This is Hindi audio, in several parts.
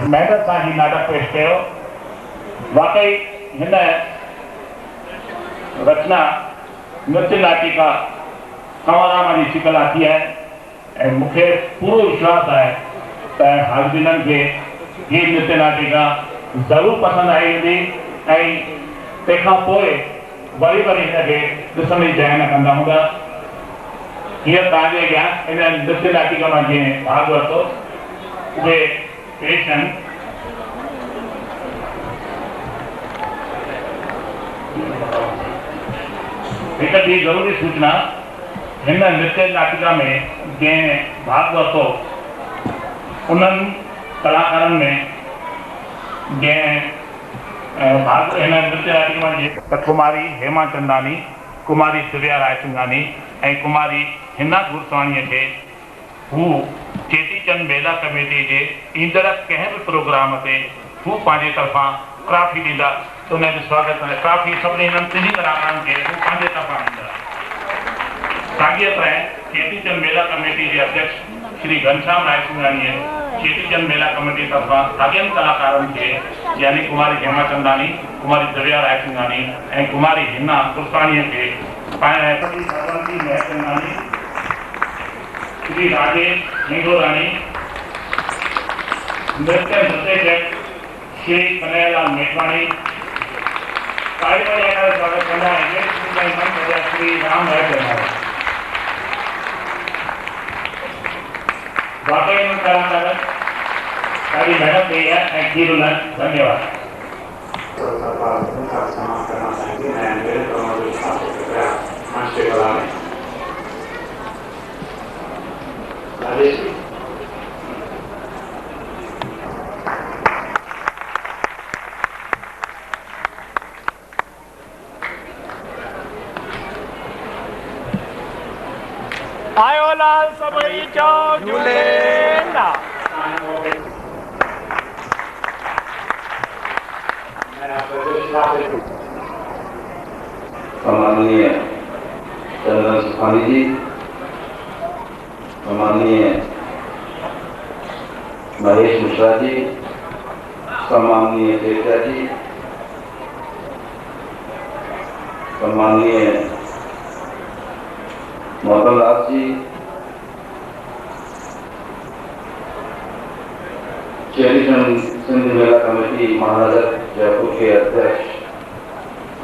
मेहनत सां ही नाटक पेश कयो। वाकई हिन रचना नृत्य नाटिका कंवराम जी शिकला थी है ऐं मूंखे पूरो विश्वास है त हाज़िरनि खे ही नृत्य नाटिका ज़रूरु पसंदि आई वेंदी ऐं तंहिंखां पोइ वरी हिनखे ॾिसण जी जाइ न कंदा हूंदा। हीअं तव्हांजे अॻियां हिन नृत्य नाटिका मां जंहिं भाग वरितो उहे पेश आहिनि। हिक ॿी ज़रूरी सूचना, हिन नृत्य नाटिका में जंहिं भाग वरितो उन्हनि कलाकारनि में जंहिं भाग हिन नृत्य नाटिका में त कुमारी हेमा चंदानी, कुमारी सूर्या रायसिंघानी ऐं कुमारी हिना गुरसवाणीअ खे हू चेटीचंद मेला कमेटी जे ईंदड़ कंहिं बि प्रोग्राम ते हू पंहिंजे तरफ़ां ट्रॉफी ॾींदा त उनजो स्वागत आहे। ट्रॉफी सभिनी हिननि टिनी कलाकारनि खे हू पंहिंजे तरफ़ां ॾींदा। साॻीअ तरह चेटीचंद मेला कमेटी जे अध्यक्ष श्री घनश्याम रायसिंघानीअ चेटीचंद मेला कमेटी तरफ़ां साॻियनि कलाकारनि खे यानी कुमारी हेमा चंदानी, कुमारी सूर्या रायसिंघानी ऐं कुमारी हिना गुरसवाणीअ खे भगवंती महचंदानी, श्री राजेश हिंगोरानी, नृत्य निर्देशक श्री कन्हैयालाल मेघवाणी, कार्यवाही का स्वागत करना है श्री राम राय। वाकई में कलाकार सारी मेहनत कही है। धन्यवाद। आयो लाल सबई चौक झूलेला। सम्माननीय चंदन सुखानी जी, सम्माननीय महेश मिश्रा जी, सम्माननीय सेठा जी, सम्माननीय मदन लाल जी, चेटीचंद सिंध मेला कमेटी महानगर जयपुर के अध्यक्ष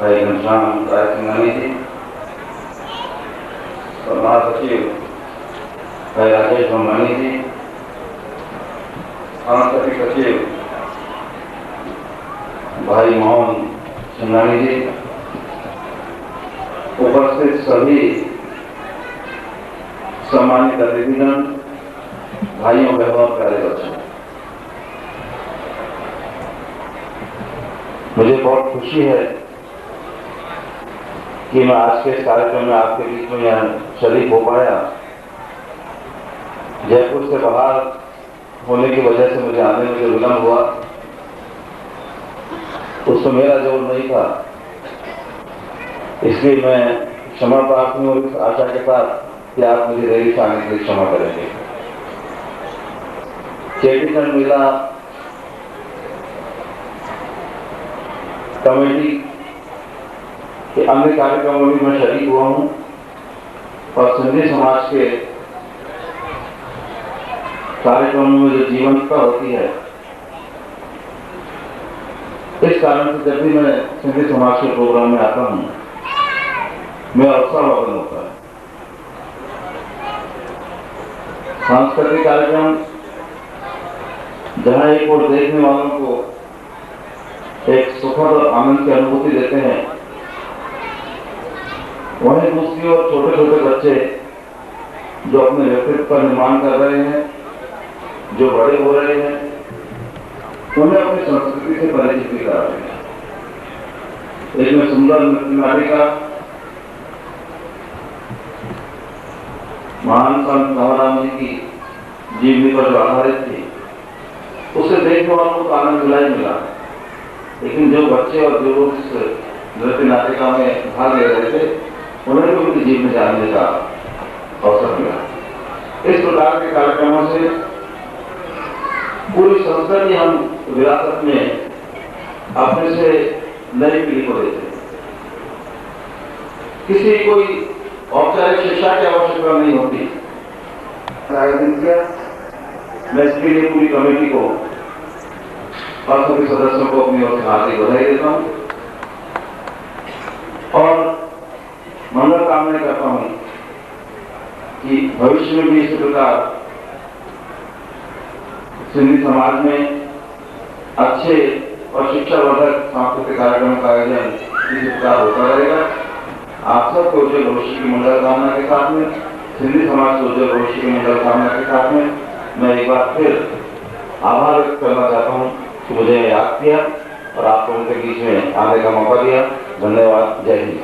भाई घनश्याम रायसिंघानी जी, महासचिव भाई राजेश भंगानी जी, सांस्कृतिक सचिव भाई मोहन सिंघानी जी, उपस्थित सभी सम्मानित अतिथिगण, भाइयों बहनों प्यारे बच्चों, मुझे बहुत खुशी है कि मैं आज के इस कार्यक्रम में आपके बीच में यहाँ शरीक हो पाया। जयपुर से बाहर होने की वजह से मुझे आने में जो विलम्ब हुआ उसमें मेरा जोर नहीं था, इसलिए मैं क्षमा प्रार्थी हूँ इस आशा के साथ कि आप मुझे देरी से आने के लिए क्षमा करेंगे। चेटीचंद मेला कमेटी कि अन्य कार्यक्रमों में मैं शरीक हुआ हूँ और सिंधी समाज के कार्यक्रमों में जो जीवंतता होती है, इस कारण से जब भी मैं सिंधी समाज के प्रोग्राम में आता हूँ, मेरा उत्साहवर्धन होता है। सांस्कृतिक कार्यक्रम जहां एक और देखने वालों को एक सुखद और आनंद की अनुभूति देते हैं, वहीं दूसरी ओर छोटे छोटे बच्चे जो अपने व्यक्तित्व का निर्माण कर रहे हैं, जो बड़े हो रहे हैं, उन्हें अपनी संस्कृति से परिचित भी करा रहे हैं। इसमें सुंदर नृत्य नाटिका महान संत नवराम जी की जीवनी पर जो आधारित थी, उसे देखने वालों को आनंद दिलाई मिला। लेकिन जो बच्चे और जो लोग इस नृत्य नाटिका में भाग ले रहे थे, उन्हें भी उनकी जीवनी जानने का अवसर मिला। इस प्रकार के कार्यक्रमों से पूरी संस्कृति हम विरासत में अपने से नई पीढ़ी को देते हैं। किसी कोई औपचारिक शिक्षा की आवश्यकता नहीं होती। आयोजन किया, मैं इसके लिए पूरी कमेटी को और सभी सदस्यों को अपनी ओर से हार्दिक बधाई देता हूं और मंगल कामना करता हूं कि भविष्य में भी इसी प्रकार सिंधी समाज में अच्छे और शिक्षावर्धक सांस्कृतिक कार्यक्रमों का आयोजन इसी प्रकार होता रहेगा। आप सबको उज्जवल भविष्य की मंगल कामना के साथ में, सिंधी समाज को उज्जवल भविष्य की मंगल कामना के साथ में, मैं एक बार फिर आभार व्यक्त करना चाहता हूँ कि मुझे याद किया और आप लोगों के बीच में आने का मौका दिया। धन्यवाद। जय हिंद।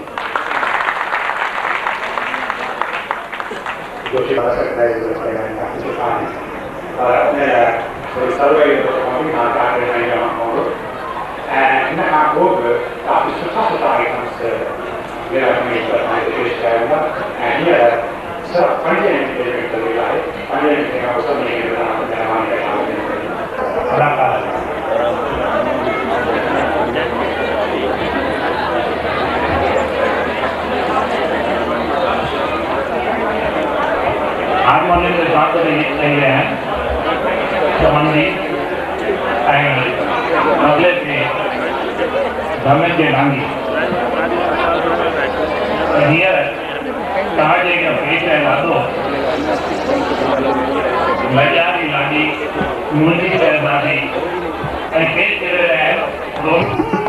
आगमन के साथ रहे हैं संबंधी अगले थे धर्मेंद्र गांधी हींअर तव्हांजे पेश आहे वादो मजारी लाॾी मुंहिंजी शहज़ादी ऐं पेश करे रहिया आहिनि